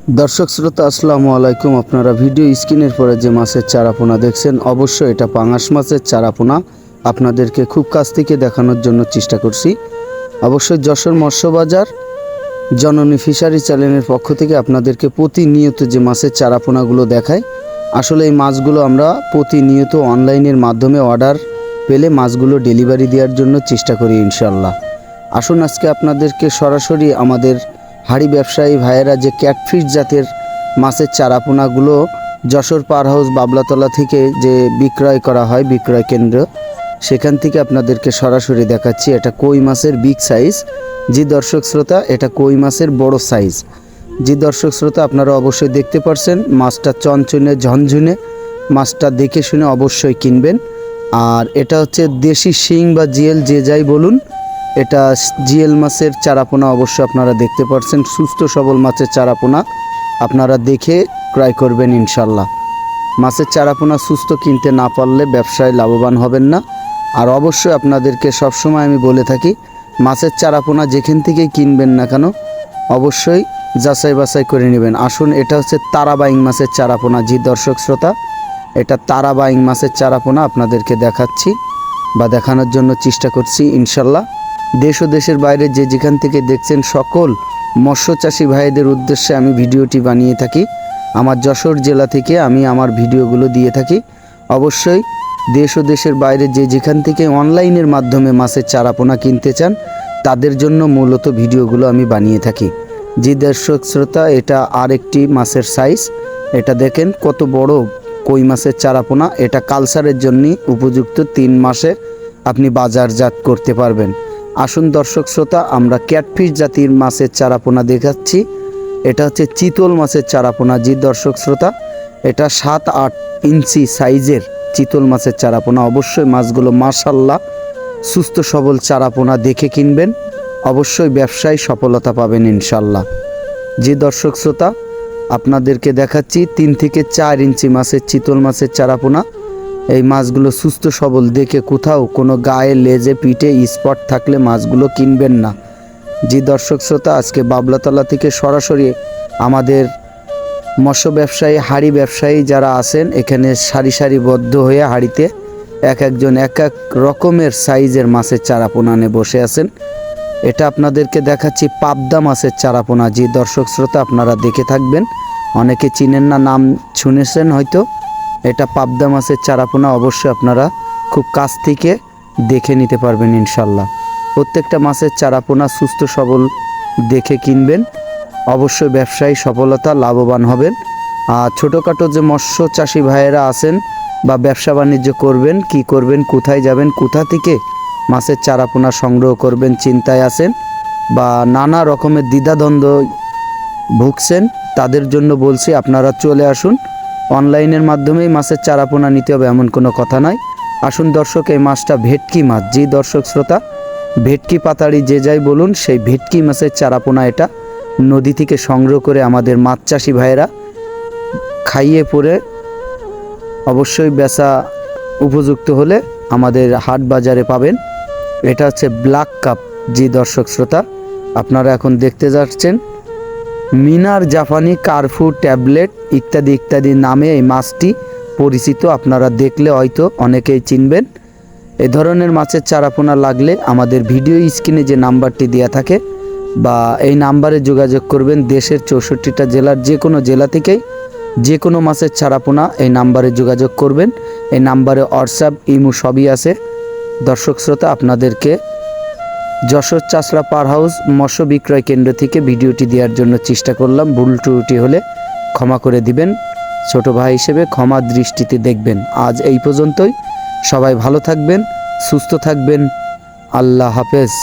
দর্শক শ্রোতা আসসালামু আলাইকুম। আপনারা ভিডিও স্ক্রিনের পরে যে মাছের চারাপোনা দেখছেন, অবশ্যই এটা পাঙাশ মাছের চারাপোনা। আপনাদেরকে খুব কাছ থেকে দেখানোর জন্য চেষ্টা করছি। অবশ্যই যশোর মৎস্য বাজার জননী ফিশারি চ্যানেলের পক্ষ থেকে আপনাদেরকে প্রতিনিয়ত যে মাছের চারাপোনাগুলো দেখায়, আসলে এই মাছগুলো আমরা প্রতিনিয়ত অনলাইনের মাধ্যমে অর্ডার পেলে মাছগুলো ডেলিভারি দেওয়ার জন্য চেষ্টা করি ইনশাল্লাহ। আসুন আজকে আপনাদেরকে সরাসরি আমাদের হাড়ি ব্যবসায়ী ভাইয়েরা যে ক্যাটফিশ জাতের মাছের চারাপোনাগুলো যশোর পার হাউস বাবলাতলা থেকে যে বিক্রয় করা হয় বিক্রয় কেন্দ্র, সেখান থেকে আপনাদেরকে সরাসরি দেখাচ্ছি। এটা কই মাছের বিগ সাইজ। জি দর্শক শ্রোতা, এটা কই মাছের বড় সাইজ। জি দর্শক শ্রোতা, আপনারা অবশ্যই দেখতে পারছেন মাছটা চনচনে ঝনঝনে। মাছটা দেখে শুনে অবশ্যই কিনবেন। আর এটা হচ্ছে দেশি শিং বা জিয়েল, যে যাই বলুন, এটা জিয়েল মাছের চারাপোনা। অবশ্যই আপনারা দেখতে পাচ্ছেন সুস্থ সবল মাছের চারাপোনা। আপনারা দেখে ক্রয় করবেন ইনশাল্লাহ। মাছের চারাপোনা সুস্থ কিনতে না পারলে ব্যবসায় লাভবান হবেন না। আর অবশ্যই আপনাদেরকে সবসময় আমি বলে থাকি, মাছের চারাপোনা যেখান থেকেই কিনবেন না কেন অবশ্যই যাচাই বাছাই করে নেবেন। আসুন, এটা হচ্ছে তারাবাইং মাছের চারাপোনা। জি দর্শক শ্রোতা, এটা তারাবাইং মাছের চারাপোনা আপনাদেরকে দেখাচ্ছি বা দেখানোর জন্য চেষ্টা করছি ইনশাল্লাহ। দেশ ও দেশের বাইরে যে যেখান থেকে দেখছেন সকল মৎস্যচাষী ভাইদের উদ্দেশ্যে আমি ভিডিওটি বানিয়ে থাকি। আমার যশোর জেলা থেকে আমি আমার ভিডিওগুলো দিয়ে থাকি। অবশ্যই দেশ ও দেশের বাইরে যে যেখান থেকে অনলাইনের মাধ্যমে মাছের চারাপোনা কিনতে চান, তাদের জন্য মূলত ভিডিওগুলো আমি বানিয়ে থাকি। যে দর্শক শ্রোতা, এটা আরেকটি মাছের সাইজ। এটা দেখেন কত বড় কই মাছের চারাপোনা। এটা কালচারের জন্য উপযুক্ত। 3 মাসে আপনি বাজারজাত করতে পারবেন। আসুন দর্শক শ্রোতা, আমরা ক্যাটফিশ জাতির মাছের চারাপোনা দেখাচ্ছি। এটা হচ্ছে চিতল মাছের চারাপোনা। জি দর্শক শ্রোতা, এটা 7-8 ইঞ্চি সাইজের চিতল মাছের চারাপোনা। অবশ্যই মাছগুলো মাশাআল্লাহ সুস্থ সবল চারাপোনা দেখে কিনবেন। অবশ্যই ব্যবসায় সফলতা পাবেন ইনশাল্লাহ। জি দর্শক শ্রোতা, আপনাদেরকে দেখাচ্ছি 3 থেকে 4 ইঞ্চি মাছের চিতল মাছের চারাপোনা। এই মাছগুলো সুস্থ সবল দেখে কোথাও কোনো গায়ে লেজে পিঠে স্পট থাকলে মাছগুলো কিনবেন না। জি দর্শক শ্রোতা, আজকে বাবলাতলা থেকে সরাসরি আমাদের মৎস্য ব্যবসায়ী হাড়ি ব্যবসায়ী যারা আছেন, এখানে সারি সারিবদ্ধ হয়ে হাড়িতে একজন এক এক রকমের সাইজের মাছের চারাপোনা নিয়ে বসে আছেন। এটা আপনাদেরকে দেখাচ্ছি পাবদা মাছের চারাপোনা। জি দর্শক শ্রোতা, আপনারা দেখে থাকবেন, অনেকে চিনেন না, নাম শুনেছেন হয়তো। এটা পাবদা মাছের চারাপোনা। অবশ্যই আপনারা খুব কাছ থেকে দেখে নিতে পারবেন ইনশাল্লাহ। প্রত্যেকটা মাছের চারাপোনা সুস্থ সবল দেখে কিনবেন। অবশ্যই ব্যবসায়ী সফলতা লাভবান হবেন। আর ছোটোখাটো যে মৎস্য চাষি ভাইয়েরা আছেন বা ব্যবসা বাণিজ্য করবেন, কি করবেন, কোথায় যাবেন, কোথা থেকে মাছের চারাপোনা সংগ্রহ করবেন চিন্তায় আছেন বা নানা রকমের দ্বিধাদ্বন্দ্ব ভুগছেন, তাদের জন্য বলছি আপনারা চলে আসুন। অনলাইনের মাধ্যমেই মাছের চারাপোনা নিতে হবে এমন কোনো কথা নয়। আসুন দর্শক, এই মাছটা ভেটকি মাছ। জি দর্শক শ্রোতা, ভেটকি পাতাড়ি যে যাই বলুন, সেই ভেটকি মাছের চারাপোনা। এটা নদী থেকে সংগ্রহ করে আমাদের মাছ চাষি ভাইয়েরা খাইয়ে পরে অবশ্যই বেচা উপযুক্ত হলে আমাদের হাট বাজারে পাবেন। এটা হচ্ছে ব্ল্যাক কাপ। জি দর্শক শ্রোতা, আপনারা এখন দেখতে যাচ্ছেন মিনার জাপানি কারফু ট্যাবলেট ইত্যাদি ইত্যাদি নামে এই মাছটি পরিচিত। আপনারা দেখলে হয়তো অনেকেই চিনবেন। এ ধরনের মাছের চারাপোনা লাগলে আমাদের ভিডিও স্ক্রিনে যে নাম্বারটি দেওয়া থাকে বা এই নাম্বারে যোগাযোগ করবেন। দেশের 64টা জেলার যে কোনো জেলা থেকেই যে কোনো মাছের চারাপোনা এই নাম্বারে যোগাযোগ করবেন। এই নাম্বারে হোয়াটসঅ্যাপ, ইমো সবই আছে। দর্শক শ্রোতা, আপনাদেরকে যশোর চাষরা পার হাউস মৎস্য বিক্রয় কেন্দ্র থেকে ভিডিওটি দেওয়ার জন্য চেষ্টা করলাম। ভুল ত্রুটি হলে ক্ষমা করে দিবেন। ছোট ভাই হিসেবে ক্ষমা দৃষ্টিতে দেখবেন। আজ এই পর্যন্তই। সবাই ভালো থাকবেন, সুস্থ থাকবেন। আল্লাহ হাফেজ।